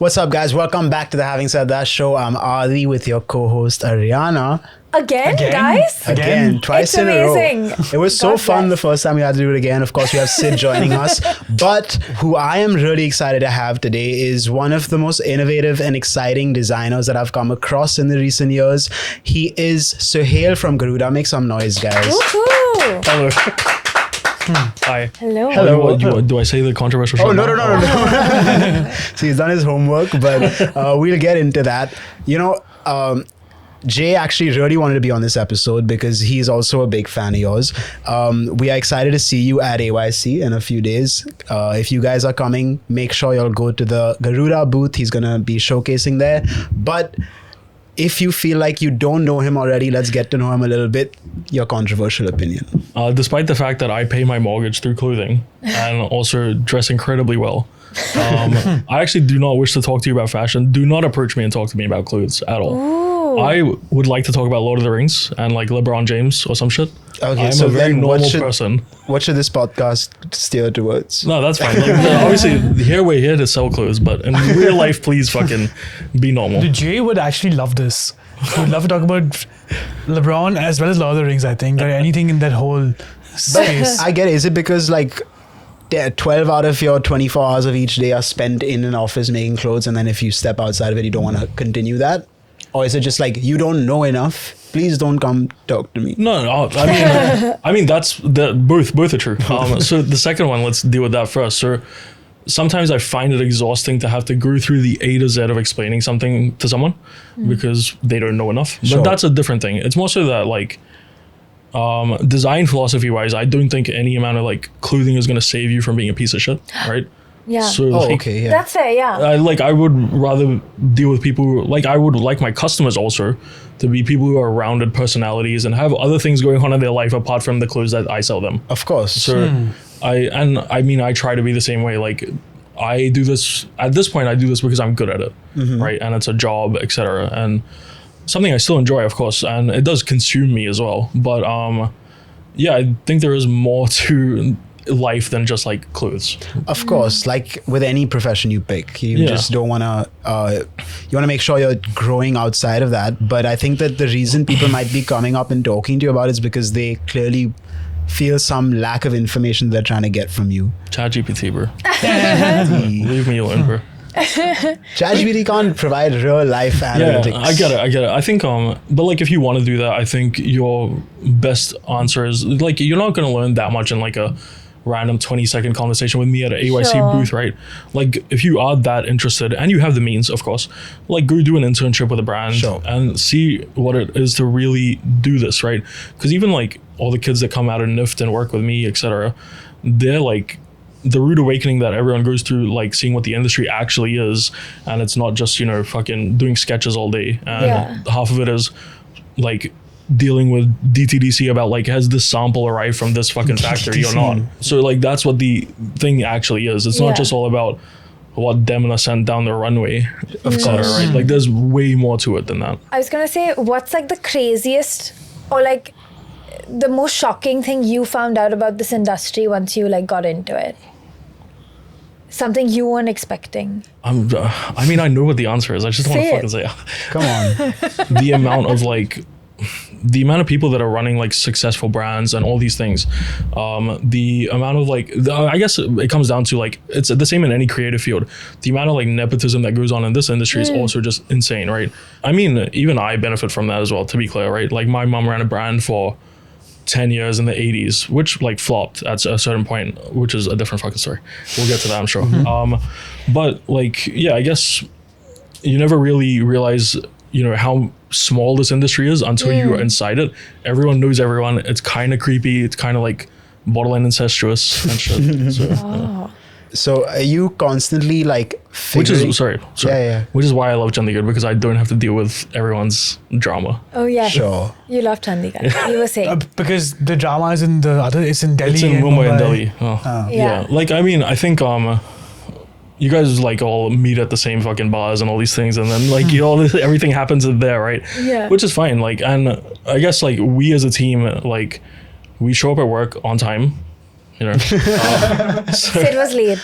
What's up, guys? Welcome back to the Having Said That show. I'm Adi with your co-host Ariana. Again, guys? Again, twice it's in amazing. a row. It was so fun the first time we had to do it again. Of course, we have Sid joining us. But who I am really excited to have today is one of the most innovative and exciting designers that I've come across in the recent years. He is Suhail from Garuda. Make some noise, guys. Woohoo! Hello. Hi. Hello. Hello. Do I say the controversial shit? Oh, no. So he's done his homework, but we'll get into that. Jay actually really wanted to be on this episode because he's also a big fan of yours. We are excited to see you at AYC in a few days. If you guys are coming, make sure you'll go to the Garuda booth. He's going to be showcasing there. But if you feel like you don't know him already, let's get to know him a little bit. Your controversial opinion. Despite the fact that I pay my mortgage through clothing and also dress incredibly well, I actually do not wish to talk to you about fashion. Do not approach me and talk to me about clothes at all. Ooh. I would like to talk about Lord of the Rings and like LeBron James or some shit. Okay, I'm so a very then normal person. What should this podcast steer towards? No, that's fine. Like, obviously, here we're here to sell clothes, but in real life, please fucking be normal. Jay would actually love this. He would love to talk about LeBron as well as Lord of the Rings, I think, or anything in that whole space. I get it. Is it because like 12 out of your 24 hours of each day are spent in an office making clothes, and then if you step outside of it, you don't want to continue that? Or is it just like you don't know enough? Please don't come talk to me. No. I mean that's both are true. So the second one, let's deal with that first. So sometimes I find it exhausting to have to go through the A to Z of explaining something to someone because they don't know enough. Sure. But that's a different thing. It's more so that like design philosophy wise, I don't think any amount of like clothing is going to save you from being a piece of shit, right? Yeah. So Okay, yeah. That's fair, yeah. I would rather deal with people who, like, I would like my customers also to be people who are rounded personalities and have other things going on in their life apart from the clothes that I sell them. Of course. So I try to be the same way. Like I do this at this point. I do this because I'm good at it, right? And it's a job, etc. And something I still enjoy, of course, and it does consume me as well. But yeah, I think there is more to life than just like clothes. Of course, like with any profession you pick, you just don't want to, you want to make sure you're growing outside of that. But I think that the reason people might be coming up and talking to you about it is because they clearly feel some lack of information they're trying to get from you. ChatGPT, bro. Leave me alone, bro. ChatGPT can't provide real life analytics. Yeah, I get it. I think, but like if you want to do that, I think your best answer is like, you're not going to learn that much in like a random 20-second conversation with me at an AYC booth, right? Like if you are that interested and you have the means, of course, like go do an internship with a brand and see what it is to really do this, right? Because even like all the kids that come out of NIFT and work with me, etc., they're like the rude awakening that everyone goes through, like seeing what the industry actually is, and it's not just, you know, fucking doing sketches all day, and half of it is like dealing with DTDC about like, has this sample arrived from this fucking factory or not? So like that's what the thing actually is. It's not just all about what Demna sent down the runway, etc., right? Like there's way more to it than that. I was going to say, what's like the craziest or like the most shocking thing you found out about this industry once you like got into it? Something you weren't expecting. I mean, I know what the answer is. I just don't want to fucking say it. Come on. The amount of people that are running like successful brands and all these things, the amount of like, I guess it comes down to like, it's the same in any creative field. The amount of like nepotism that goes on in this industry is also just insane, right? I mean, even I benefit from that as well, to be clear, right? Like my mom ran a brand for 10 years in the 80s, which like flopped at a certain point, which is a different fucking story. We'll get to that, I'm sure. But like, yeah, I guess you never really realize, you know, how small this industry is until you are inside it. Everyone knows everyone. It's kind of creepy. It's kind of like borderline incestuous and shit. So are you constantly like figuring... Which is why I love Chandigarh, because I don't have to deal with everyone's drama. Oh yeah. Sure. You love Chandigarh. You were saying. Because the drama is in it's in Delhi. It's in Mumbai and Delhi. Yeah. Like, I mean, I think you guys like all meet at the same fucking bars and all these things, and then like, you know, everything happens in there, right? Yeah. Which is fine. Like, and I guess like we as a team, like we show up at work on time. you know. Sid was late.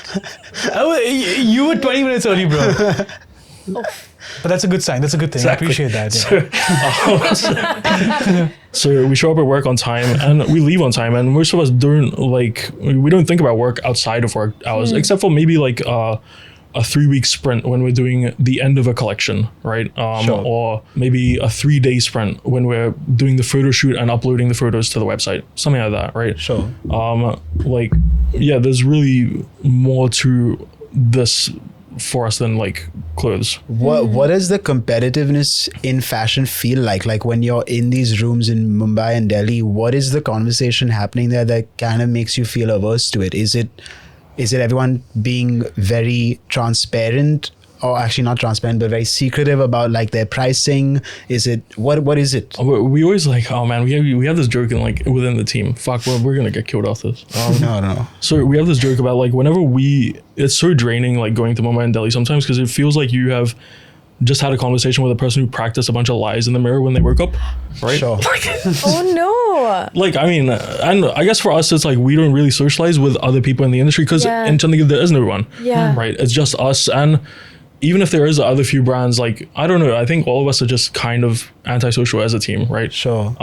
Oh, you were 20 minutes early, bro. But that's a good sign. That's a good thing. Exactly. I appreciate that. So we show up at work on time and we leave on time, and most of us don't we don't think about work outside of work hours, except for maybe like a 3-week sprint when we're doing the end of a collection, right? Or maybe a 3-day sprint when we're doing the photo shoot and uploading the photos to the website, something like that, right? Sure. There's really more to this for us than like clothes. What does the competitiveness in fashion feel like? Like when you're in these rooms in Mumbai and Delhi, what is the conversation happening there that kind of makes you feel averse to it? Is it everyone being very transparent, or actually not transparent, but very secretive about like their pricing? Is it what is it? We always like, oh man, we have this joke in like within the team. Fuck, we're gonna get killed off this. No. So we have this joke about like whenever it's so draining like going to Mumbai and Delhi sometimes, because it feels like you have just had a conversation with a person who practiced a bunch of lies in the mirror when they woke up, right? Sure. Oh no. Like, I mean, and I guess for us, it's like we don't really socialize with other people in the industry because in Chandigarh there is no one, right? It's just us. And even if there is other few brands, like, I don't know, I think all of us are just kind of antisocial as a team, right? Sure.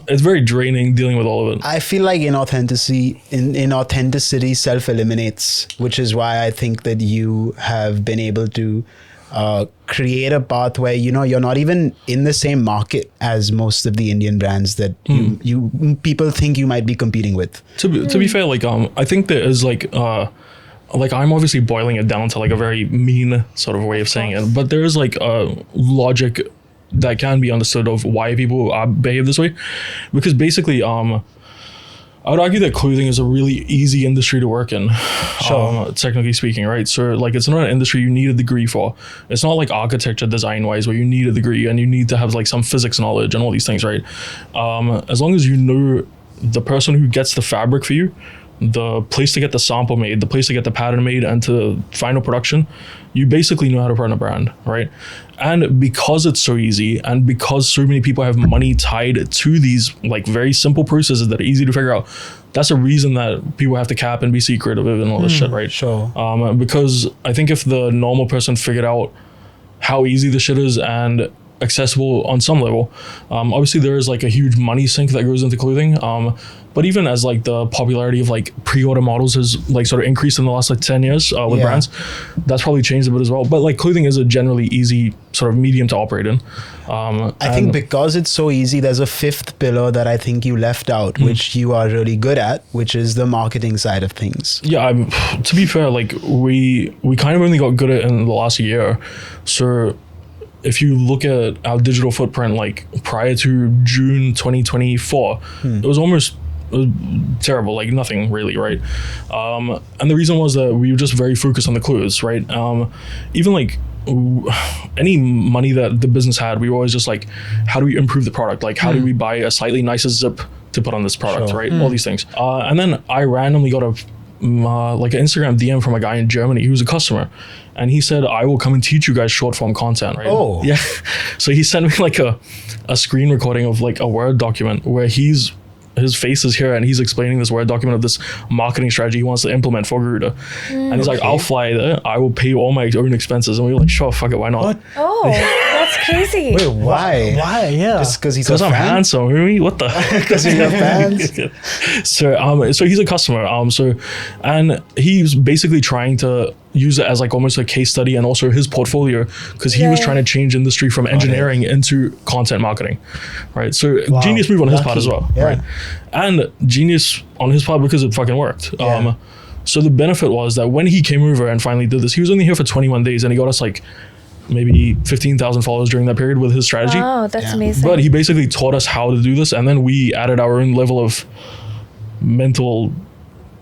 It's very draining dealing with all of it. I feel like inauthenticity self-eliminates, which is why I think that you have been able to create a path where, you know, you're not even in the same market as most of the Indian brands that you people think you might be competing with. To be fair, like, I think there is like I'm obviously boiling it down to like a very mean sort of way of saying it, but there is like a logic that can be understood of why people behave this way, because basically I would argue that clothing is a really easy industry to work in, technically speaking, right? So like it's not an industry you need a degree for. It's not like architecture design wise where you need a degree and you need to have like some physics knowledge and all these things, right? As long as you know the person who gets the fabric for you, the place to get the sample made, the place to get the pattern made and to final production, you basically know how to run a brand, right? And because it's so easy and because so many people have money tied to these like very simple processes that are easy to figure out, that's a reason that people have to cap and be secretive and all this shit, right? Sure. Because I think if the normal person figured out how easy this shit is and accessible on some level, obviously there is like a huge money sink that goes into clothing, but even as like the popularity of like pre-order models has like sort of increased in the last like 10 years with brands, that's probably changed a bit as well. But like clothing is a generally easy sort of medium to operate in. I think because it's so easy, there's a fifth pillar that I think you left out, which you are really good at, which is the marketing side of things. Yeah, to be fair, like we kind of only got good at it in the last year. So if you look at our digital footprint, like prior to June 2024, it was terrible, like nothing really, right? And the reason was that we were just very focused on the clothes, right? Even like any money that the business had, we were always just like, how do we improve the product? Like, how do we buy a slightly nicer zip to put on this product, right? All these things. And then I randomly got like an Instagram DM from a guy in Germany who was a customer, and he said, I will come and teach you guys short form content, right? Oh. Yeah. So he sent me like a screen recording of like a Word document where his face is here and he's explaining this Word document of this marketing strategy he wants to implement for Garuda. And he's like, I'll fly there, I will pay all my own expenses. And we were like, sure, fuck it, why not? What? Oh, that's crazy. Wait, why? Why? Yeah. Just because Because I'm handsome, really? What the? Because you have fans? So he's a customer. And he's basically trying to use it as like almost a case study and also his portfolio, because he was trying to change industry from engineering into content marketing, right? So genius move on his part as well, right? And genius on his part because it fucking worked. So the benefit was that when he came over and finally did this, he was only here for 21 days and he got us like maybe 15,000 followers during that period with his strategy. Oh, that's amazing. But he basically taught us how to do this, and then we added our own level of mental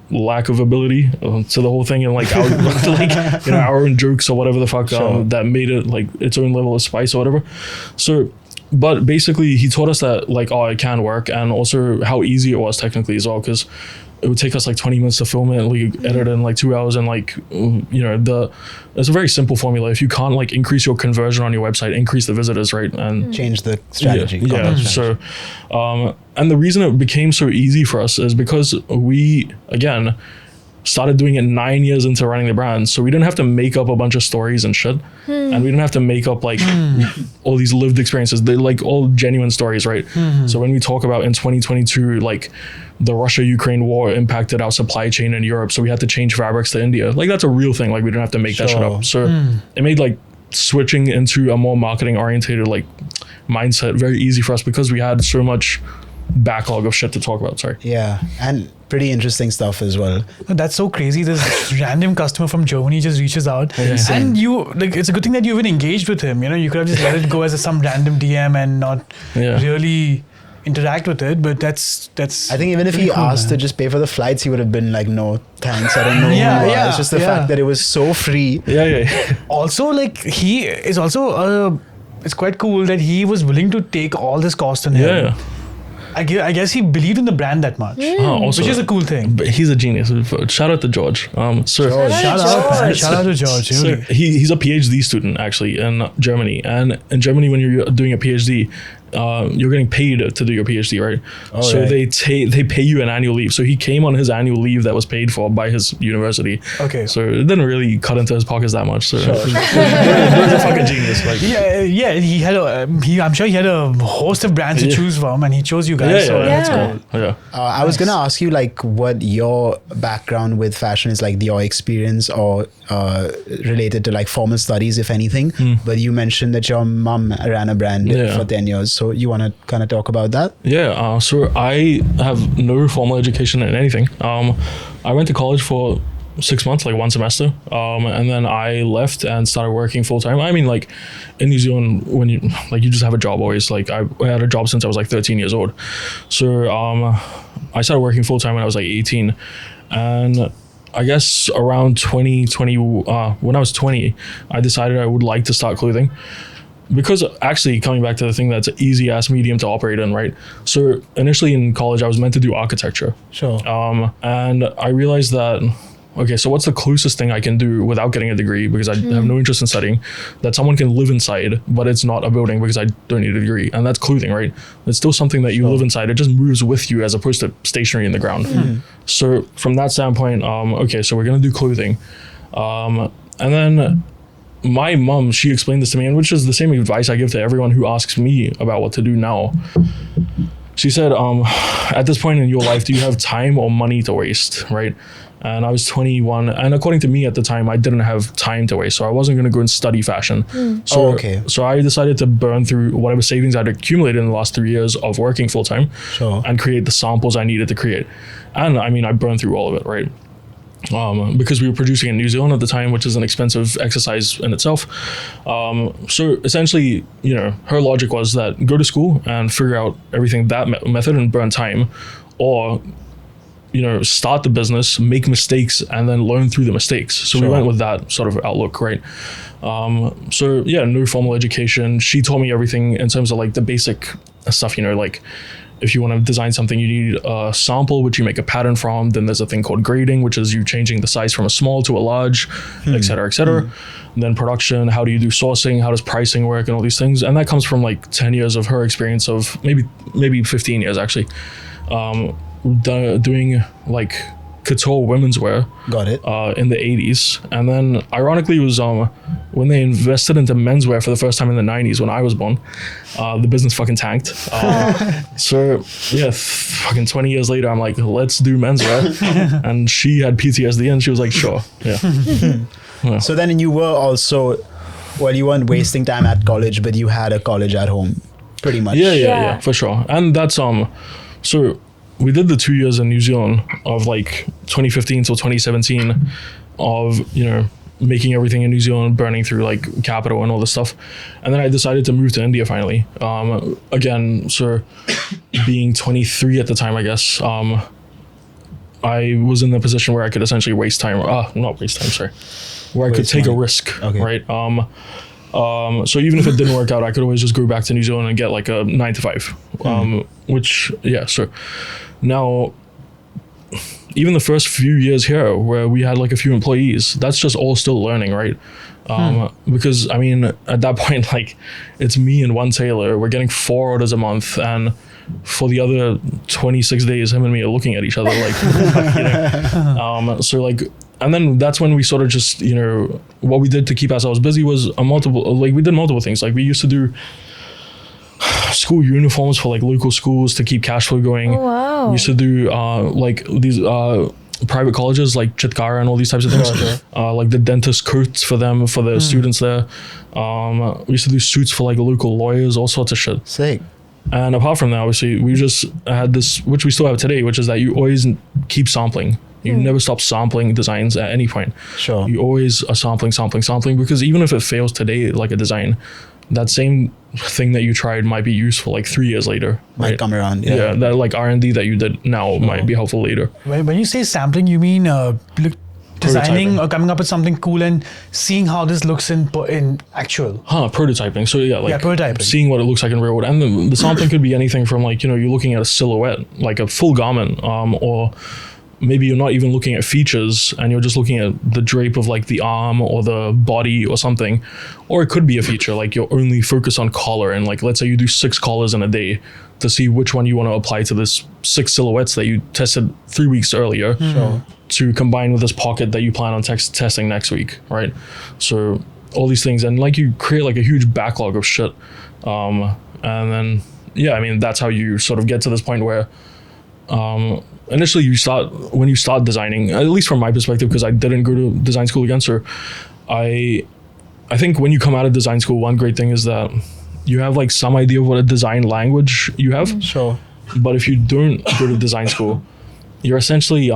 lack of ability to the whole thing, and like our, like, you know, our own jokes or whatever the fuck that made it like its own level of spice or whatever. So, but basically he taught us that like, oh, it can work, and also how easy it was technically as well, because it would take us like 20 minutes to film it, like edit it in like 2 hours, and like, you know, it's a very simple formula. If you can't like increase your conversion on your website, increase the visitors, right? And Change the strategy. yeah. content strategy. So and the reason it became so easy for us is because we, again, started doing it 9 years into running the brand. So we didn't have to make up a bunch of stories and shit. And we didn't have to make up like all these lived experiences. They're like all genuine stories, right? So when we talk about in 2022, like the Russia-Ukraine war impacted our supply chain in Europe, so we had to change fabrics to India. Like that's a real thing. Like we didn't have to make that shit up. So it made like switching into a more marketing orientated like mindset very easy for us because we had so much backlog of shit to talk about. Sorry. Yeah, and pretty interesting stuff as well. That's so crazy. This random customer from Germany just reaches out, and you like. It's a good thing that you even engaged with him. You know, you could have just let it go as some random DM and not really interact with it. But that's. I think even if he asked to just pay for the flights, he would have been like, "No, thanks, I don't know." Yeah, It's just the fact that it was so free. Also, like he is also. It's quite cool that he was willing to take all this cost on him. Yeah. I guess he believed in the brand that much, Also, which is a cool thing. But he's a genius. Shout out to George. Shout out to George. So Really. he's a PhD student actually in Germany, and in Germany when you're doing a PhD, you're getting paid to do your PhD, right? So they pay you an annual leave. So he came on his annual leave that was paid for by his university. Okay. So it didn't really cut into his pockets that much. So he was a fucking genius. Like Yeah. He had I'm sure he had a host of brands to choose from, and he chose you guys. So that's cool. Yeah. I was gonna ask you like what your background with fashion is, like your experience or related to like formal studies, if anything. But you mentioned that your mom ran a brand for 10 years. So you want to kind of talk about that? Yeah. So I have no formal education in anything. I went to college for 6 months, like one semester, and then I left and started working full time. I mean, like in New Zealand, when you just have a job always. Like I had a job since I was like 13 years old. So I started working full time when I was like 18, and I guess around 2020, when I was 20, I decided I would like to start clothing. Because actually, coming back to the thing that's an easy ass medium to operate in, right? So initially in college, I was meant to do architecture. Sure. And I realized that, okay, so what's the closest thing I can do without getting a degree, because I have no interest in studying, that someone can live inside, but it's not a building because I don't need a degree. And that's clothing, right? It's still something that you live inside. It just moves with you as opposed to stationary in the ground. So from that standpoint, okay, so we're going to do clothing. And then my mom, she explained this to me, and which is the same advice I give to everyone who asks me about what to do now. She said, at this point in your life, do you have time or money to waste, right? And I was 21, and according to me at the time, I didn't have time to waste, so I wasn't going to go and study fashion. So I decided to burn through whatever savings I'd accumulated in the last 3 years of working full time, and create the samples I needed to create. And I mean, I burned through all of it, right? Because we were producing in New Zealand at the time, which is an expensive exercise in itself. So essentially, you know, her logic was that go to school and figure out everything that method and burn time, or, you know, start the business, make mistakes, and then learn through the mistakes. So we went with that sort of outlook, right? So yeah, no formal education. She told me everything in terms of like the basic stuff, you know, like if you want to design something, you need a sample, which you make a pattern from. Then there's a thing called grading, which is you changing the size from a small to a large, et cetera, et cetera. And then production, how do you do sourcing? How does pricing work and all these things? And that comes from like 10 years of her experience, of maybe 15 years actually, doing like couture women's wear. Got it. In the 80s. And then ironically it was when they invested into menswear for the first time in the 90s when I was born, the business fucking tanked. So yeah, fucking 20 years later, I'm like, let's do menswear. And she had PTSD and she was like, sure. Yeah. So then you were also, well, you weren't wasting time at college, but you had a college at home pretty much. Yeah, for sure. And that's so we did the 2 years in New Zealand of like 2015 till 2017 of, you know, making everything in New Zealand, burning through like capital and all this stuff. And then I decided to move to India finally. Again, so being 23 at the time, I guess, I was in the position where I could essentially waste time, not waste time, sorry, where I could take a risk, right? So even if it didn't work out, I could always just go back to New Zealand and get like a 9 to 5, which, yeah, so now even the first few years here where we had like a few employees, that's just all still learning, right? Because I mean, at that point, like it's me and one tailor, we're getting 4 orders a month, and for the other 26 days, him and me are looking at each other like, so like, and then that's when we sort of just, you know, what we did to keep ourselves busy was we did multiple things. Like we used to do school uniforms for like local schools to keep cash flow going. Oh, wow. We used to do like these private colleges like Chitkara and all these types of things. Like the dentist coats for them, for the students there. We used to do suits for like local lawyers, all sorts of shit. Sick. And apart from that, obviously, we just had this, which we still have today, which is that you always keep sampling. You never stop sampling designs at any point. Sure. You always are sampling, because even if it fails today, like a design, that same thing that you tried might be useful like 3 years later. Might right? come around. Yeah, that like R&D that you did now might be helpful later. When you say sampling, you mean designing or coming up with something cool and seeing how this looks in actual. Prototyping. So yeah, like prototyping. Seeing what it looks like in real world. And the sampling could be anything from like, you know, you're looking at a silhouette, like a full garment, or maybe you're not even looking at features and you're just looking at the drape of like the arm or the body or something. Or it could be a feature, like you're only focused on collar, and like let's say you do 6 collars in a day to see which one you want to apply to this 6 silhouettes that you tested 3 weeks earlier. Sure. To combine with this pocket that you plan on testing next week, right? So all these things, and like you create like a huge backlog of shit, and then yeah, I mean that's how you sort of get to this point where initially when you start designing, at least from my perspective, because I didn't go to design school again, so I think when you come out of design school, one great thing is that you have like some idea of what a design language you have. Sure. But if you don't go to design school, you're essentially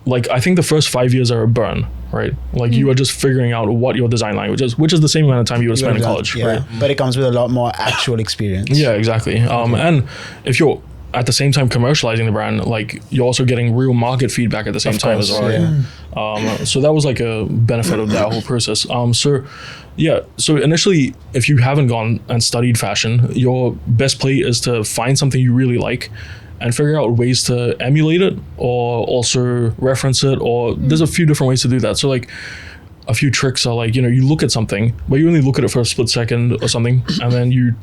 like I think the first 5 years are a burn, right? Like you are just figuring out what your design language is, which is the same amount of time you would spend in college, right? But it comes with a lot more actual experience. Yeah, exactly. And if you're at the same time commercializing the brand, like you're also getting real market feedback at the same time as well, right? So that was like a benefit of that whole process. So initially, if you haven't gone and studied fashion, your best play is to find something you really like and figure out ways to emulate it or also reference it, or there's a few different ways to do that. So like a few tricks are like, you know, you look at something, but you only look at it for a split second or something, and then you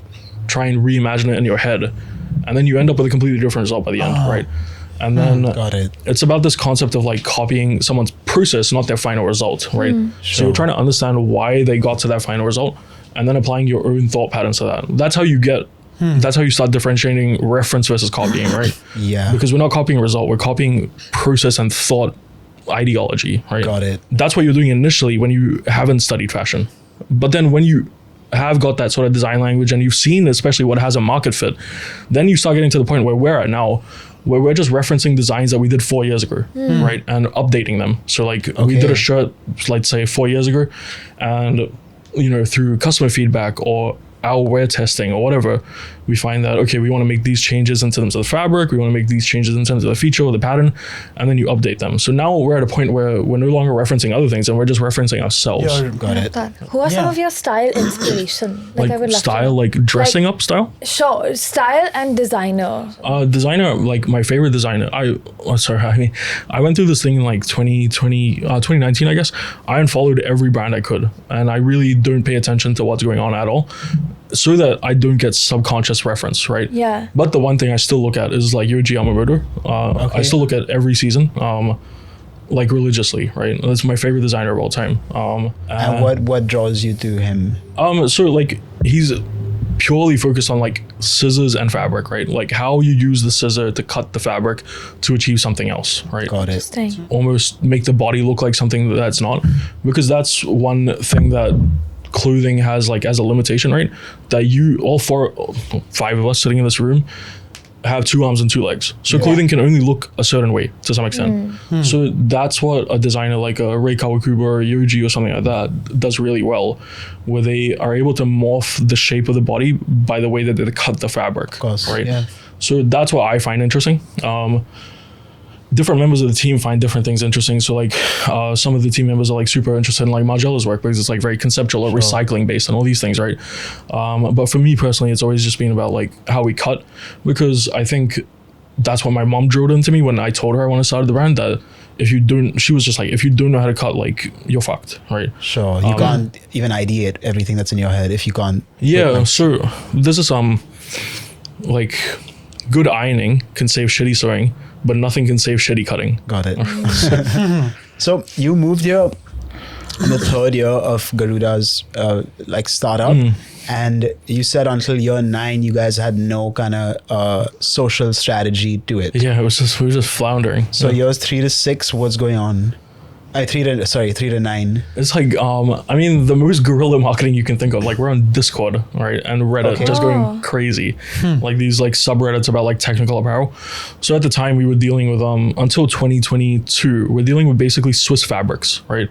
try and reimagine it in your head, and then you end up with a completely different result by the end, right? And then got it. It's about this concept of like copying someone's process, not their final result, right? So you're trying to understand why they got to that final result, and then applying your own thought patterns to that. That's how you get that's how you start differentiating reference versus copying, right? Yeah. Because we're not copying a result, we're copying process and thought ideology, right? Got it. That's what you're doing initially when you haven't studied fashion. But then when you have got that sort of design language and you've seen especially what has a market fit, then you start getting to the point where we're at now, where we're just referencing designs that we did 4 years ago, right? And updating them. So like we did a shirt, let's say 4 years ago, and you know, through customer feedback or our wear testing or whatever, we find that, okay, we want to make these changes in terms of the fabric, we want to make these changes in terms of the feature or the pattern, and then you update them. So now we're at a point where we're no longer referencing other things and we're just referencing ourselves. Yeah, got it. Who are some of your style inspiration? Like I would love style, to like dressing up style? Sure, style and designer. Designer, like my favorite designer, I went through this thing in like 2019, I guess. I unfollowed every brand I could, and I really don't pay attention to what's going on at all, so that I don't get subconscious reference, right? Yeah. But the one thing I still look at is like Yohji Yamamoto. I still look at every season, like religiously, right? That's my favorite designer of all time. And what draws you to him? So like he's purely focused on like scissors and fabric, right? Like how you use the scissor to cut the fabric to achieve something else, right? Got it. Interesting. Almost make the body look like something that's not, because that's one thing that clothing has like as a limitation, right? That you, all 5 of us sitting in this room, have 2 arms and 2 legs. So clothing can only look a certain way to some extent. So that's what a designer like a Rei Kawakubo or Yohji or something like that does really well, where they are able to morph the shape of the body by the way that they cut the fabric, Of course, right? yeah. So that's what I find interesting. Different members of the team find different things interesting. So like some of the team members are like super interested in like Margiela's work because it's like very conceptual or recycling based and all these things, right? But for me personally, it's always just been about like how we cut, because I think that's what my mom drilled into me when I told her I want to start the brand, that she was just like, if you don't know how to cut, like, you're fucked, right? Sure. You can't even ideate everything that's in your head if you can't. Yeah. So this is like, good ironing can save shitty sewing, but nothing can save shitty cutting. Got it. So you moved here in the third year of Garuda's like startup, and you said until year 9 you guys had no kind of social strategy to it. Yeah, we were just floundering. So years 3 to 6, what's going on? 3 to 9. It's like, I mean, the most guerrilla marketing you can think of. Like, we're on Discord, right, and Reddit, just going crazy. Like these like subreddits about like technical apparel. So at the time, we were dealing with until 2022, we're dealing with basically Swiss fabrics, right?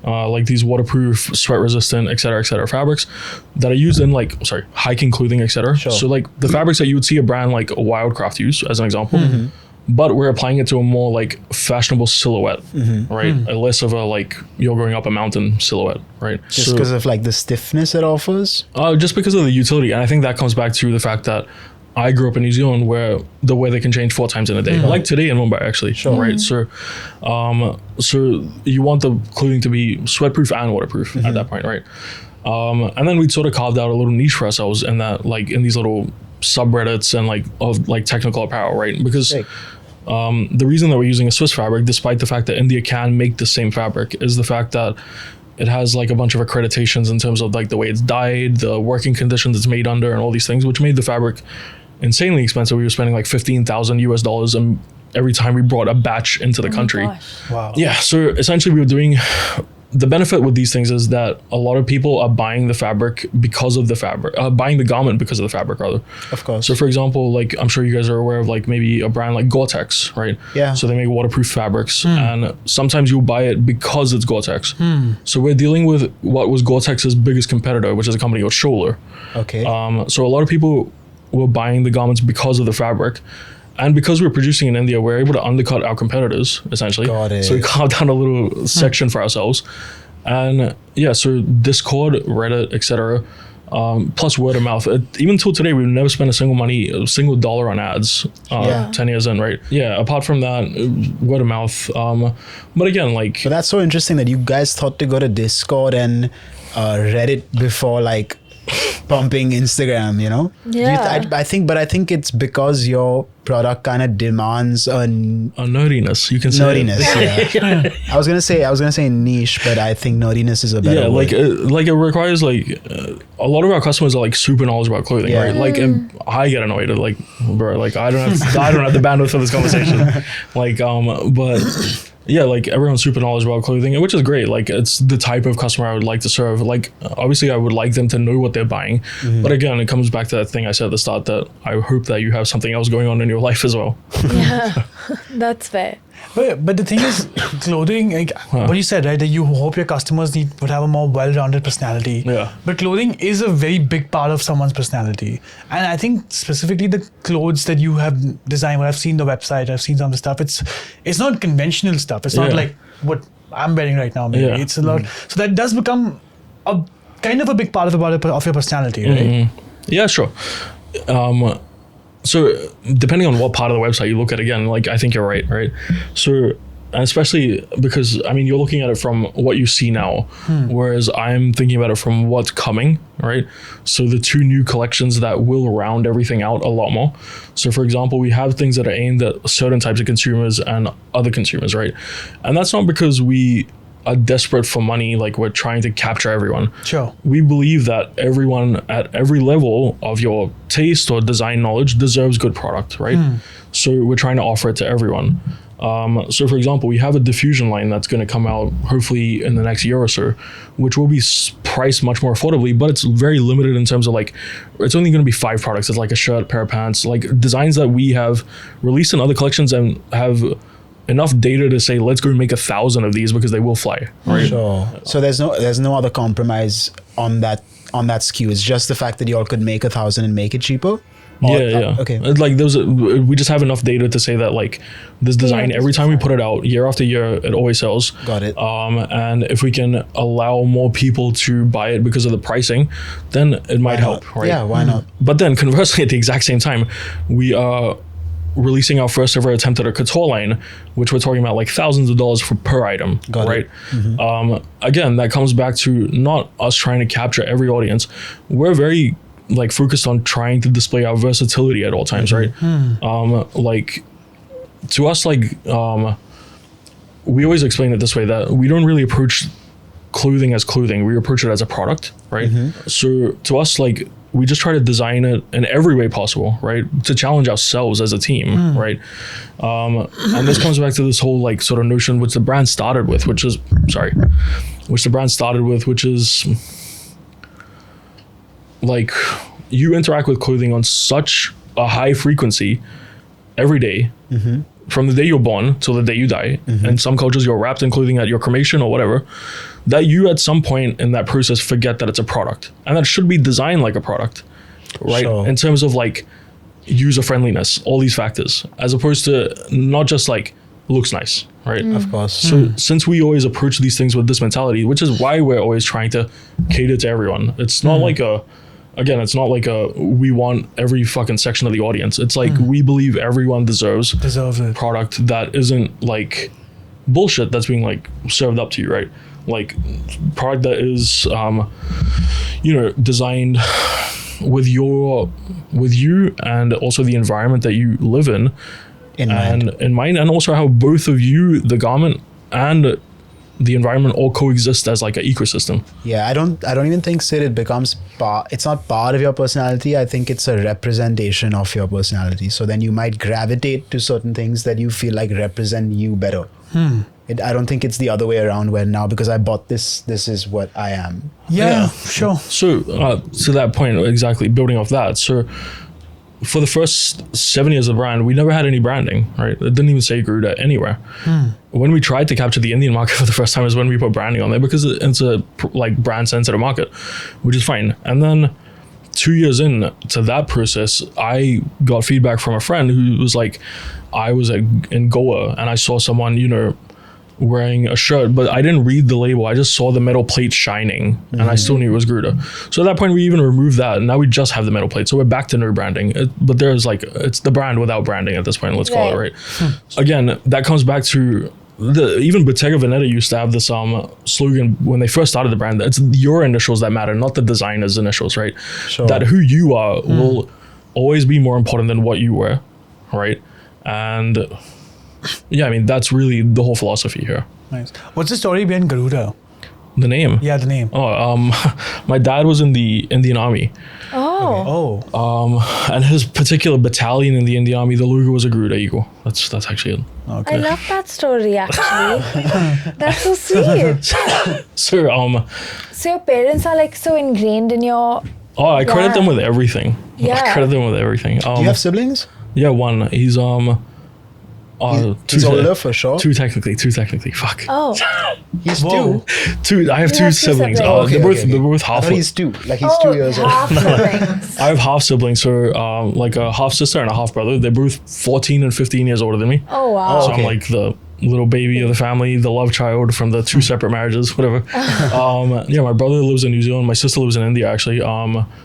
Like these waterproof, sweat resistant, et cetera, fabrics that are used in like hiking clothing, et cetera. Sure. So like the fabrics that you would see a brand like Wildcraft use, as an example. But we're applying it to a more like fashionable silhouette, right? Less of a like you're going up a mountain silhouette, right? Just because of like the stiffness it offers? Just because of the utility. And I think that comes back to the fact that I grew up in New Zealand where the weather can change 4 times in a day, like today in Mumbai, actually, right? So, so you want the clothing to be sweatproof and waterproof at that point, right? And then we sort of carved out a little niche for ourselves in that, like in these little subreddits and like of like technical apparel, right? Because the reason that we're using a Swiss fabric, despite the fact that India can make the same fabric, is the fact that it has like a bunch of accreditations in terms of like the way it's dyed, the working conditions it's made under, and all these things, which made the fabric insanely expensive. We were spending like $15,000 and every time we brought a batch into the country. Wow. Yeah. So essentially, we were doing. The benefit with these things is that a lot of people are buying the fabric because of the fabric, buying the garment because of the fabric, rather. Of course. So, for example, like I'm sure you guys are aware of like maybe a brand like Gore-Tex, right? Yeah. So they make waterproof fabrics, and sometimes you buy it because it's Gore-Tex. So we're dealing with what was Gore-Tex's biggest competitor, which is a company called Scholler. Okay. So a lot of people were buying the garments because of the fabric. And because we're producing in India, we're able to undercut our competitors, essentially. Got it. So we carved down a little section for ourselves. And yeah, so Discord, Reddit, etc., plus word of mouth. Even till today, we've never spent a single dollar on ads 10 years in, right? Yeah, apart from that, word of mouth. But again, like... But that's so interesting that you guys thought to go to Discord and Reddit before, like, pumping Instagram, you know? Yeah. I think it's because your product kind of demands a nerdiness, you can say. Nerdiness, yeah. I was gonna say niche, but I think nerdiness is a better word. Like it requires like a lot of our customers are like super knowledgeable about clothing, right? Like, and I get annoyed at like, bro, like I don't have the bandwidth for this conversation. Like, but yeah, like everyone's super knowledgeable about clothing, which is great. Like it's the type of customer I would like to serve. Like obviously I would like them to know what they're buying. But again, it comes back to that thing I said at the start, that I hope that you have something else going on in your life as well. Yeah, that's fair. But the thing is, clothing, like what you said, right? That you hope your customers would have a more well-rounded personality. Yeah. But clothing is a very big part of someone's personality. And I think specifically the clothes that you have designed, when I've seen the website, I've seen some of the stuff, it's not conventional stuff. It's not like what I'm wearing right now, maybe. It's a lot. So that does become a kind of a big part of your personality, right? Yeah, sure. So depending on what part of the website you look at, again, like I think you're right? So, and especially because, I mean, you're looking at it from what you see now, whereas I'm thinking about it from what's coming, right? So the 2 new collections that will round everything out a lot more. So for example, we have things that are aimed at certain types of consumers and other consumers, right? And that's not because we are desperate for money, like we're trying to capture everyone. Sure. We believe that everyone at every level of your taste or design knowledge deserves good product, right? So we're trying to offer it to everyone. So for example, we have a diffusion line that's going to come out hopefully in the next year or so, which will be priced much more affordably, but it's very limited in terms of like, it's only going to be 5 products. It's like a shirt, pair of pants, like designs that we have released in other collections and have enough data to say, let's go make 1,000 of these because they will fly, right? Sure. So there's no other compromise on that SKU. It's just the fact that y'all could make 1,000 and make it cheaper. Yeah. Okay. It's like we just have enough data to say that like this design, every time we put it out, year after year, it always sells. Got it. And if we can allow more people to buy it because of the pricing, then it might help, right? Yeah, why not? But then conversely, at the exact same time, we are releasing our first ever attempt at a couture line, which we're talking about like thousands of dollars per item, Got right? it. Again, that comes back to not us trying to capture every audience. We're very like focused on trying to display our versatility at all times, right? Like to us, like we always explain it this way, that we don't really approach clothing as clothing, we approach it as a product, right? So to us, like we just try to design it in every way possible, right, to challenge ourselves as a team, right? And this comes back to this whole like sort of notion which the brand started with, which is like you interact with clothing on such a high frequency every day, from the day you're born till the day you die. And some cultures you're wrapped in clothing at your cremation or whatever, that you at some point in that process forget that it's a product, and that should be designed like a product, right? Sure. In terms of like user friendliness, all these factors, as opposed to not just like looks nice, right? Of course. So since we always approach these things with this mentality, which is why we're always trying to cater to everyone. It's not like it's not like we want every fucking section of the audience. It's like we believe everyone deserves it. product that isn't like bullshit that's being like served up to you, right? Like product that is designed with you and also the environment that you live in mind, and also how both of you, the garment and the environment, all coexist as like an ecosystem. Yeah, I don't even think, Sid, it becomes it's not part of your personality. I think it's a representation of your personality. So then you might gravitate to certain things that you feel like represent you better. I don't think it's the other way around, where now because I bought this is what I am. Yeah, sure. So to that point, exactly, building off that, so for the first 7 years of the brand, we never had any branding, right? It didn't even say Garuda anywhere. When we tried to capture the Indian market for the first time is when we put branding on there, because it's a like brand sensitive market, which is fine. And then 2 years in to that process, I got feedback from a friend who was like, I was in Goa and I saw someone, wearing a shirt, but I didn't read the label. I just saw the metal plate shining and I still knew it was Garuda. So at that point we even removed that, and now we just have the metal plate. So we're back to no branding, but there's like, it's the brand without branding at this point, let's call it, right? Again, that comes back to even Bottega Veneta used to have this slogan when they first started the brand, it's your initials that matter, not the designer's initials, right? Sure. That who you are will always be more important than what you wear, right? And yeah, I mean, that's really the whole philosophy here. Nice. What's the story behind Garuda? The name? Yeah, the name. My dad was in the Indian Army. Oh. Oh. And his particular battalion in the Indian Army, the logo was a Garuda eagle. That's actually it. Okay. I love that story, actually. That's so sweet. So your parents are like so ingrained in your... I credit them with everything. Yeah. I credit them with everything. Do you have siblings? Yeah, one. He's he's older for sure. Two technically. Fuck. Oh. He's Whoa. two. I have You two have two siblings. siblings. They're both I half. thought he's two. Like he's 2 years old. half siblings. I have half siblings, so like a half sister and a half brother. They're both 14 and 15 years older than me. Oh, wow. So I'm like the little baby of the family, the love child from the two separate marriages, whatever. Yeah, my brother lives in New Zealand. My sister lives in India, actually.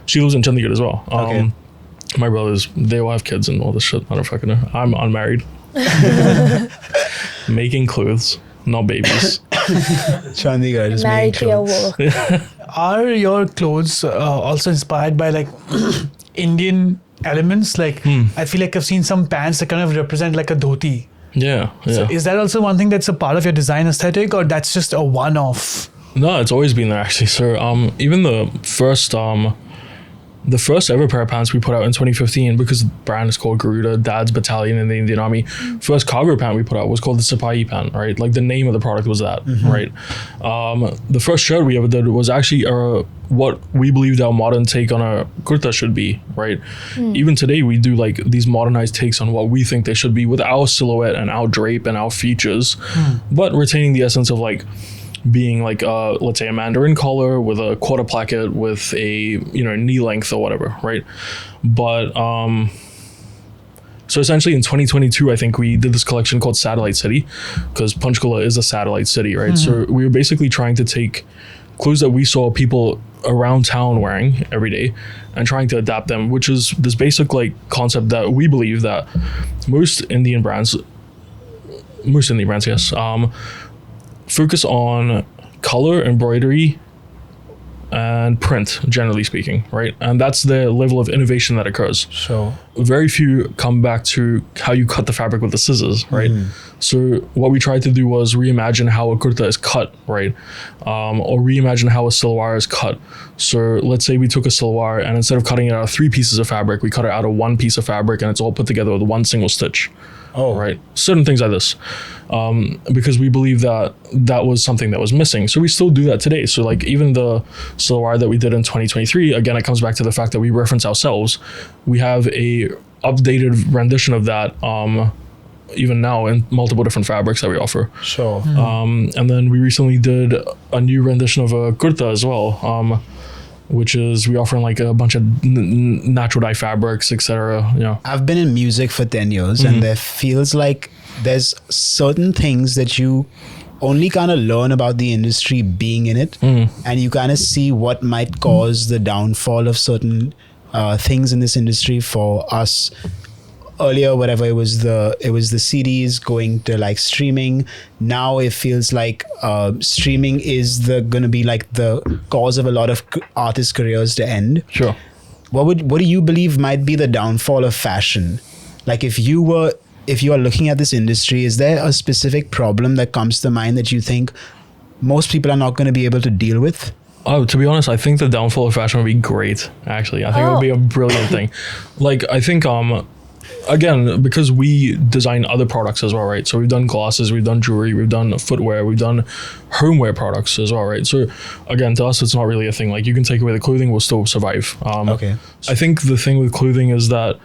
She lives in Chandigarh as well. Okay. My brothers, they all have kids and all this shit. I don't fucking know. I'm unmarried. Making clothes, not babies. Chandigarh, just Married making to your clothes. work. Are your clothes also inspired by like Indian elements? Like I feel like I've seen some pants that kind of represent like a dhoti. Yeah. So is that also one thing that's a part of your design aesthetic, or that's just a one-off? No, it's always been there actually. So even the first ever pair of pants we put out in 2015, because the brand is called Garuda, Dad's battalion in the Indian Army, first cargo pant we put out was called the Sipahi pant, right? Like the name of the product was that, right? The first shirt we ever did was actually what we believed our modern take on a kurta should be, right? Even today we do like these modernized takes on what we think they should be with our silhouette and our drape and our features, but retaining the essence of like being like let's say a mandarin collar with a quarter placket with a knee length or whatever, right? But so essentially in 2022 I think we did this collection called Satellite City, because Panchkula is a satellite city, right? So we were basically trying to take clothes that we saw people around town wearing every day and trying to adapt them, which is this basic like concept that we believe that most Indian brands, yes, focus on color, embroidery, and print, generally speaking, right? And that's the level of innovation that occurs. Sure. Very few come back to how you cut the fabric with the scissors, right? So what we tried to do was reimagine how a kurta is cut, right? Or reimagine how a salwar is cut. So let's say we took a salwar and instead of cutting it out of 3 pieces of fabric, we cut it out of 1 piece of fabric and it's all put together with 1 single stitch. Oh, right. Certain things like this, because we believe that that was something that was missing. So we still do that today. So like even the salwar that we did in 2023, again, it comes back to the fact that we reference ourselves. We have a updated rendition of that even now in multiple different fabrics that we offer. Sure. And then we recently did a new rendition of a kurta as well, which is we offer like a bunch of natural dye fabrics, etc. Yeah. I've been in music for 10 years and there feels like there's certain things that you only kind of learn about the industry being in it, and you kind of see what might cause the downfall of certain things in this industry. For us earlier, whatever, it was the CDs going to like streaming. Now it feels like streaming is gonna be like the cause of a lot of artists' careers to end. Sure. What do you believe might be the downfall of fashion? Like if you are looking at this industry, is there a specific problem that comes to mind that you think most people are not going to be able to deal with? Oh, to be honest, I think the downfall of fashion would be great, actually. I think it would be a brilliant thing. Like, I think, again, because we design other products as well, right? So we've done glasses, we've done jewelry, we've done footwear, we've done homeware products as well, right? So again, to us, it's not really a thing. Like you can take away the clothing, we'll still survive. Okay. I think the thing with clothing is that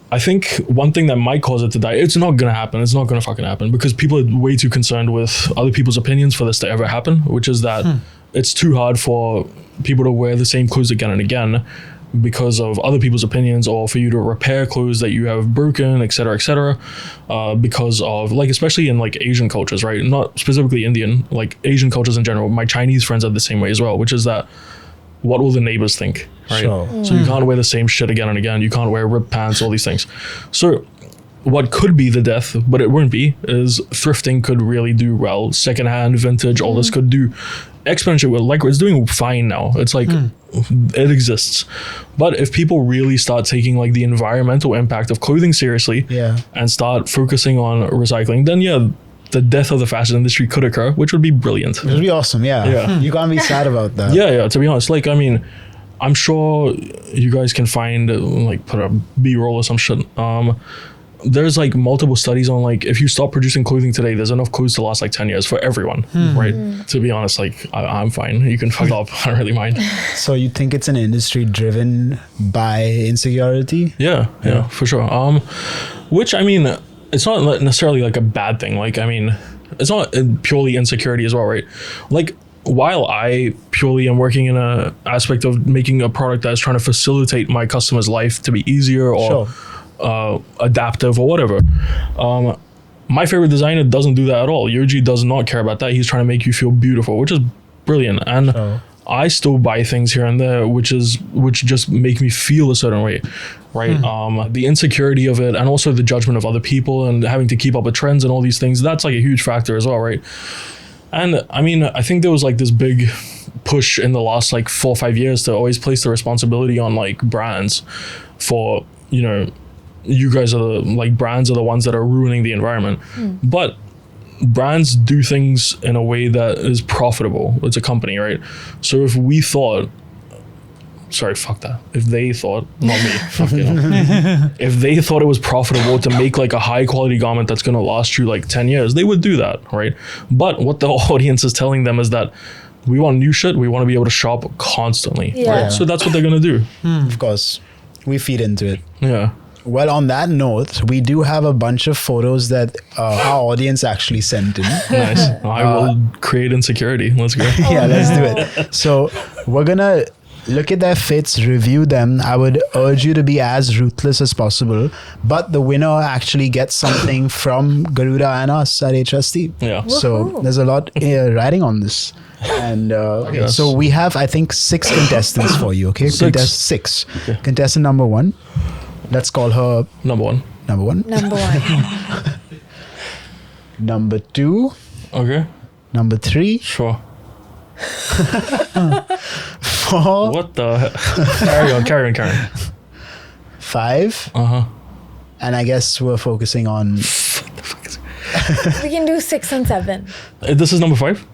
I think one thing that might cause it to die, it's not going to happen. It's not going to fucking happen because people are way too concerned with other people's opinions for this to ever happen, which is that it's too hard for people to wear the same clothes again and again because of other people's opinions, or for you to repair clothes that you have broken, et cetera, because of like, especially in like Asian cultures, right? Not specifically Indian, like Asian cultures in general. My Chinese friends are the same way as well, which is that what will the neighbors think, right? Sure. So you can't wear the same shit again and again. You can't wear ripped pants, all these things. So what could be the death, but it wouldn't be, is thrifting could really do well. Secondhand, vintage, all this could do exponentially well. Like it's doing fine now. It's like it exists. But if people really start taking like the environmental impact of clothing seriously and start focusing on recycling, then the death of the fashion industry could occur, which would be brilliant. It would be awesome, yeah. You can't be sad about that. Yeah, to be honest. Like, I mean, I'm sure you guys can find, like, put a B-roll or some shit. There's, like, multiple studies on, like, if you stop producing clothing today, there's enough clothes to last, like, 10 years for everyone, right? To be honest, like, I'm fine. You can fuck up. I don't really mind. So you think it's an industry driven by insecurity? Yeah, for sure. Which, I mean, it's not necessarily like a bad thing. Like, I mean, it's not purely insecurity as well, right? Like, while I purely am working in a aspect of making a product that is trying to facilitate my customer's life to be easier or adaptive or whatever, my favorite designer doesn't do that at all. Yoji does not care about that. He's trying to make you feel beautiful, which is brilliant. And I still buy things here and there, which just make me feel a certain way, right? The insecurity of it, and also the judgment of other people, and having to keep up with trends and all these things. That's like a huge factor as well, right? And I mean, I think there was like this big push in the last like 4 or 5 years to always place the responsibility on like brands for, you know, you guys are the, like, brands are the ones that are ruining the environment, but brands do things in a way that is profitable. It's a company, right? So if we thought, if they thought, not me, if they thought it was profitable to make like a high quality garment that's going to last you like 10 years, they would do that, right? But what the audience is telling them is that we want new shit. We want to be able to shop constantly, right? So that's what they're going to do. Of course, we feed into it. Yeah. Well, on that note, we do have a bunch of photos that our audience actually sent in. Nice. I will create insecurity. Let's go. Yeah, let's do it. So we're gonna look at their fits, review them. I would urge you to be as ruthless as possible. But the winner actually gets something from Garuda and us at HST. Yeah. So Woohoo. there's a lot riding on this. And okay, Yes. so we have, I think, 6 contestants for you. Okay, Six. 6. Okay. Contestant number 1. Let's call her Number 1. number 1. Number 1. Number 2. Okay. Number 3. Sure. 4. What the heck? Carry on. 5. Uh-huh. And I guess we're focusing on. We can do 6 and 7. This is number 5?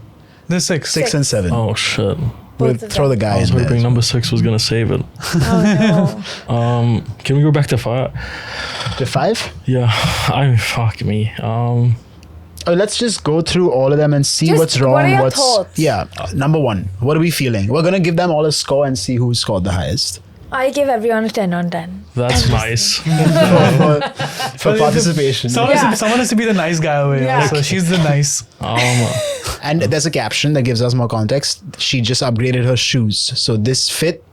There's 6. 6 and 7. Oh, shit. We'll Both of throw the them. guy I was in hoping there. number 6 was going to save it. Oh no. Can we go back to 5? To 5? Yeah. Fuck me. Oh, let's just go through all of them and see Just what's wrong. what are your what's thoughts? Yeah. Number 1. What are we feeling? We're gonna give them all a score and see who scored the highest I give everyone a 10 on 10. That's nice. for participation. Someone, Yeah. someone has to be the nice guy over here. Yeah. So she's the nice. And there's a caption that gives us more context. She just upgraded her shoes, so this fit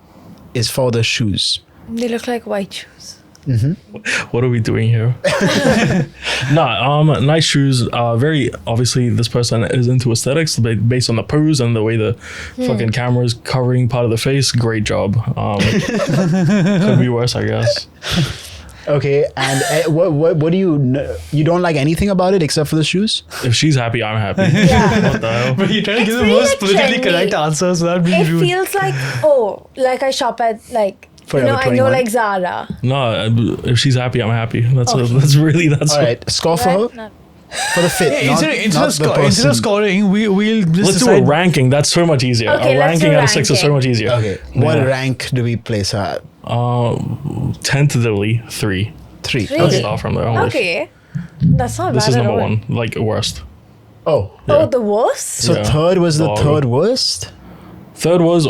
is for the shoes. They look like white shoes. What are we doing here? Nice shoes. Very obviously, this person is into aesthetics based on the pose and the way the fucking camera is covering part of the face. Great job. Could be worse, I guess. Okay, and what do you don't like anything about it except for the shoes? If she's happy, I'm happy. Yeah. What the hell? But you're trying to give the pretty, most like, politically trendy. correct answers without being It rude. feels like, like I shop at like, Forever I 21. know like Zara. No, if she's happy, I'm happy. That's Okay. that's. All right, score for her Right? Not- for the fit. Yeah, not instead the of person. scoring, we'll just Let's do decide. a ranking. That's so much easier. Okay, A let's do ranking out of 6 is so ranking. much easier. Okay, what Yeah. rank do we place her at? Tentatively 3. 3. Three. Let's Okay. start from there. onwards. Okay. That's not This bad is at number all. 1, like worst. Oh, Oh, the worst? so Yeah. third was the Horrible. third worst. Third was.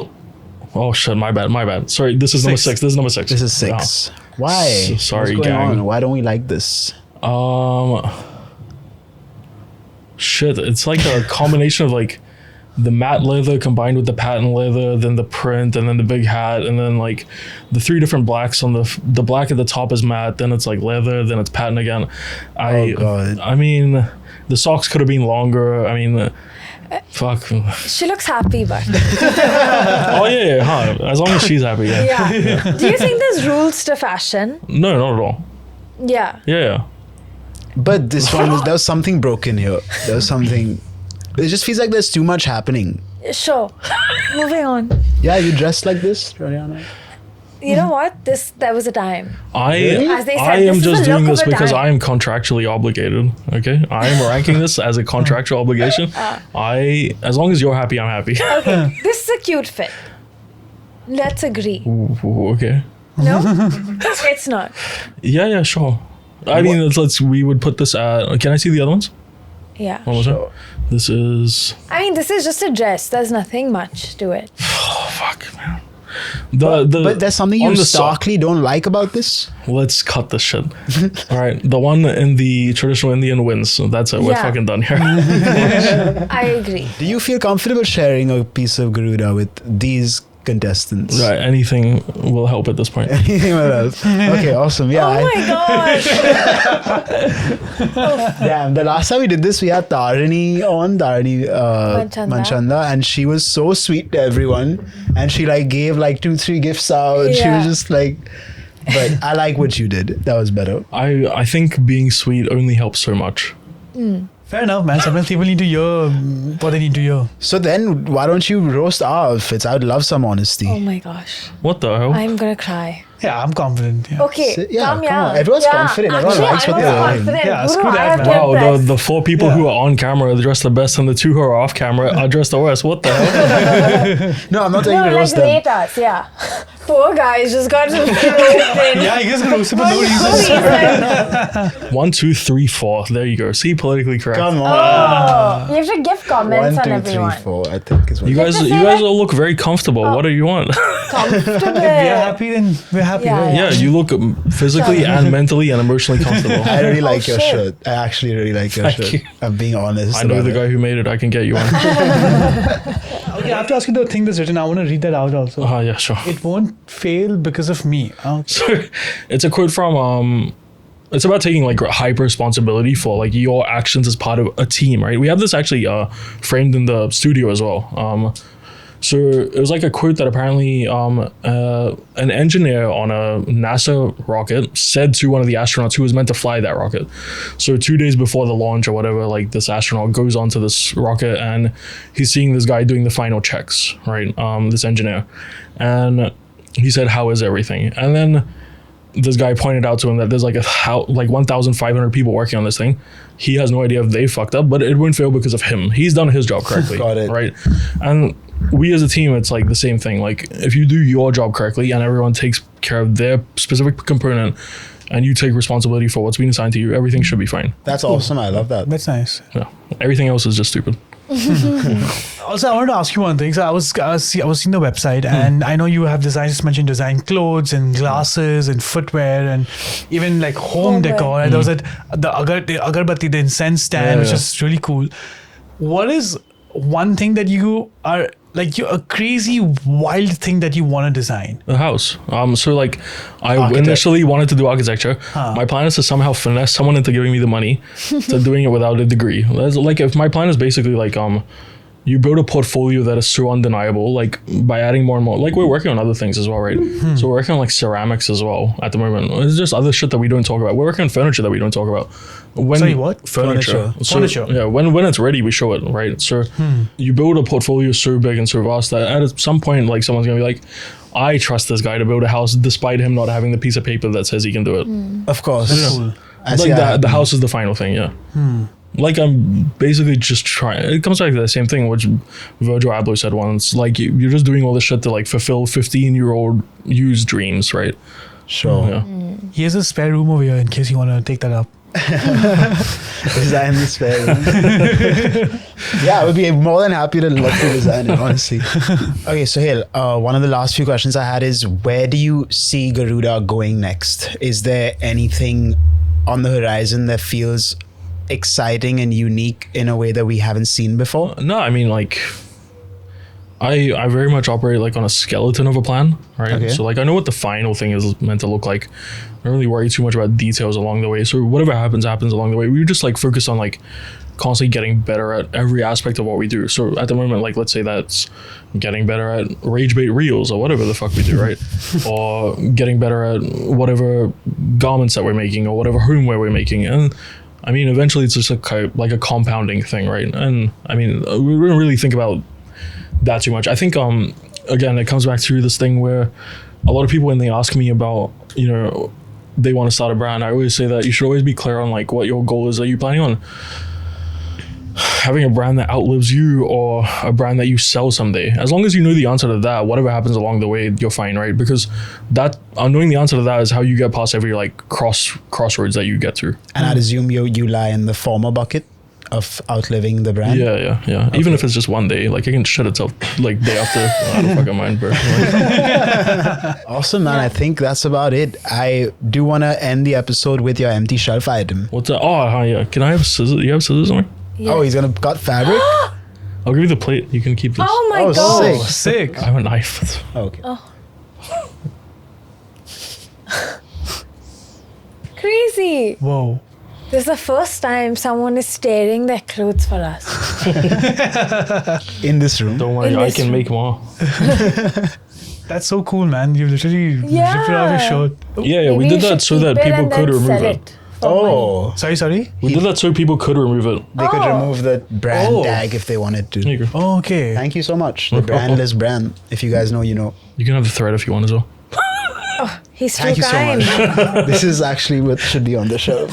Oh shit! My bad. Sorry, this is number 6. This is number 6. This is 6. Why? Sorry, What's going gang. on? Why don't we like this? Shit! It's like a combination of like the matte leather combined with the patent leather, then the print, and then the big hat, and then like the 3 different blacks on the black at the top is matte, then it's like leather, then it's patent again. Oh, God. I mean, the socks could have been longer. I mean, fuck. She looks happy, but. Oh yeah, huh? As long as she's happy. Yeah. Yeah. Do you think there's rules to fashion? No, not at all. Yeah. Yeah. But this one there was something broken here. There was something. It just feels like there's too much happening. Sure. Moving on. Yeah, you dressed like this, Rariana? You know what? There was a time. Really? As they said, I am this is just a doing look this of a because time. I am contractually obligated. Okay, I am ranking this as a contractual obligation. As long as you're happy, I'm happy. Okay. This is a cute fit. Let's agree. Ooh, okay. No? It's not. Yeah, sure. I mean, we would put this at. Can I see the other ones? Yeah. One more time. This is. I mean, this is just a dress. There's nothing much to it. Oh fuck, man. But there's something on you the sock- starkly don't like about this? Let's cut this shit. All right, the one in the traditional Indian wins. So that's it. We're Yeah. fucking done here. I agree. Do you feel comfortable sharing a piece of Garuda with these contestants? Right, anything will help at this point. Anything else? Okay, awesome. Yeah. Oh my god. Damn, the last time we did this, we had Tarini Manchanda, and she was so sweet to everyone. And she like gave like 2-3 gifts out. She Yeah. was just like, but I like what you did. That was better. I think being sweet only helps so much. Fair enough, man. Sometimes people need to hear what they need to hear. So then, why don't you roast our outfits? I would love some honesty. Oh my gosh. What the hell? I'm gonna cry. Yeah, I'm confident. Yeah. Okay. Yeah, calm come down. on. Everyone's confident. Everyone Actually, likes what I'm they're also wearing. confident. Yeah, Guru, screw I that, have man. to Wow, impress. the 4 people who are on camera are dressed the best, and the 2 who are off camera are dressed the worst. What the hell? No, I'm not telling you No, to like roast them. rate us, yeah. Poor guys just got roasted. Yeah, you guys can roast him for no reason. 1, 2, 3, 4. There you go. See, politically correct. Come on. Oh, you have to give comments 1, 2, on 3, everyone. 4. I think is what You guys, Just you say guys that- all look very comfortable. What do you want? Comfortable. We are happy, then we're happy, Yeah, right? Yeah, you look physically and mentally and emotionally comfortable. I really like your shit. shirt. I actually really like your Thank shirt. you. I'm being honest. I know about the it. guy who made it. I can get you one. Okay, I have to ask you the thing that's written. I want to read that out also. Yeah, sure. It won't fail because of me. So it's a quote from it's about taking like hyper responsibility for like your actions as part of a team, right? We have this actually framed in the studio as well. So it was like a quote that apparently an engineer on a NASA rocket said to one of the astronauts who was meant to fly that rocket. So 2 days before the launch or whatever, like this astronaut goes onto this rocket and he's seeing this guy doing the final checks, right? This engineer. And he said, "How is everything?" And then this guy pointed out to him that there's like 1,500 people working on this thing. He has no idea if they fucked up, but it wouldn't fail because of him. He's done his job correctly. Got it. Right? And we as a team, it's like the same thing. Like if you do your job correctly and everyone takes care of their specific component and you take responsibility for what's being assigned to you, everything should be fine. That's awesome. I love that. That's nice. Yeah. Everything else is just stupid. Also, I wanted to ask you one thing. So I was seeing the website, and I know you have just mentioned design clothes and glasses and footwear and even like home decor. And there was the agarbatti, the incense stand, which is really cool. What is one thing that you are like a crazy wild thing that you want to design? The house. So like I Architect. initially wanted to do architecture. My plan is to somehow finesse someone into giving me the money to doing it without a degree. That's like if my plan is basically like you build a portfolio that is so undeniable, like by adding more and more. Like we're working on other things as well, right? So we're working on like ceramics as well at the moment. It's just other shit that we don't talk about. We're working on furniture that we don't talk about. Sorry, what? Furniture. So, Furniture. Yeah, when it's ready, we show it, right? So you build a portfolio so big and so vast that at some point, like someone's gonna be like, I trust this guy to build a house despite him not having the piece of paper that says he can do it. Of course. That's cool. I Like the house is the final thing, yeah. Like I'm basically just trying. It comes back to the same thing, which Virgil Abloh said once. Like you're just doing all this shit to like fulfill 15-year-old you's dreams, right? Sure. Yeah. Here's a spare room over here in case you want to take that up. Design the spare room. Yeah, I would be more than happy to look to design it, honestly. Okay, Suhail, one of the last few questions I had is, where do you see Garuda going next? Is there anything on the horizon that feels exciting and unique in a way that we haven't seen before? No, I mean like I very much operate like on a skeleton of a plan, right? Okay. So like I know what the final thing is meant to look like. I don't really worry too much about details along the way. So whatever happens along the way. We just like focus on like constantly getting better at every aspect of what we do. So at the moment, like let's say that's getting better at rage bait reels or whatever the fuck we do, right? Or getting better at whatever garments that we're making or whatever homeware we're making. And I mean, eventually it's just like a compounding thing, right? And I mean, we don't really think about that too much. I think, again, it comes back to this thing where a lot of people, when they ask me about, they want to start a brand, I always say that you should always be clear on like what your goal is. Are you planning on having a brand that outlives you or a brand that you sell someday? As long as you know the answer to that, whatever happens along the way, you're fine, right? Because that knowing the answer to that is how you get past every like crossroads that you get through. And I'd assume you lie in the former bucket of outliving the brand. Yeah. Okay. Even if it's just one day, like it can shut itself like day after. I don't fucking mind, bro. Awesome, man. I think that's about it. I do want to end the episode with your empty shelf item. What's that? Oh, yeah. Can I have scissors? You have scissors on me? Yeah. Oh, he's gonna cut fabric. I'll give you the plate. You can keep this. Oh my Oh, god. sick. I have a knife. Okay. Crazy. Whoa. This is the first time someone is staring their clothes for us. In this room. Don't worry, In I this can room. make more. That's so cool, man. You literally ripped it off your Yeah. shirt. Yeah, we Maybe did you that should so that keep it people and could then remove sell it. for money. Oh, Sorry? We did that so people could remove it. they could Oh. remove the brand Oh. tag if they wanted There you to. go. Oh, okay. Thank you so much. The brandless brand. If you guys know, you know. You can have the thread if you want as well. He's Thank too you so kind. much. This is actually what should be on the shelf.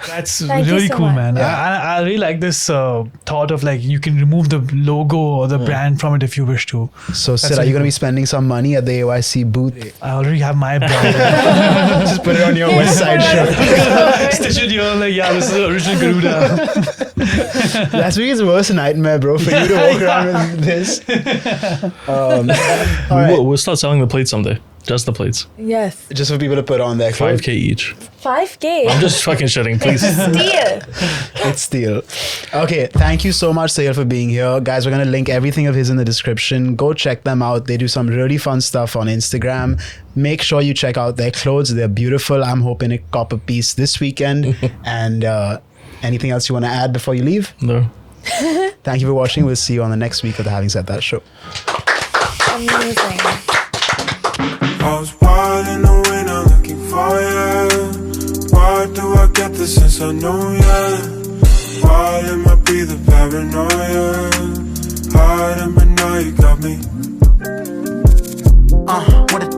That's Thank you really so cool, much. man. Yeah. I really like this thought of like you can remove the logo or the brand from it if you wish to. So, Sid, are really you going to cool. be spending some money at the AYC booth? I already have my brand. Just put it on your West Side shirt. Stitch it here, like, yeah, this is the original Garuda. Last week's worst nightmare, bro, for you to walk around with this. All right. We'll start selling the plate someday. Just the plates. Yes. Just for people to put on their clothes. 5K each. 5K. I'm just fucking shitting, please. Steal. It's steel. Okay, thank you so much, Suhail, for being here. Guys, we're going to link everything of his in the description. Go check them out. They do some really fun stuff on Instagram. Make sure you check out their clothes. They're beautiful. I'm hoping to cop a piece this weekend. And anything else you want to add before you leave? No. Thank you for watching. We'll see you on the next week of the Having Said That show. Amazing. I was wild in the winter looking for you. Why do I get the sense I know you? Why it might be the paranoia? Hiding but now you got me. What a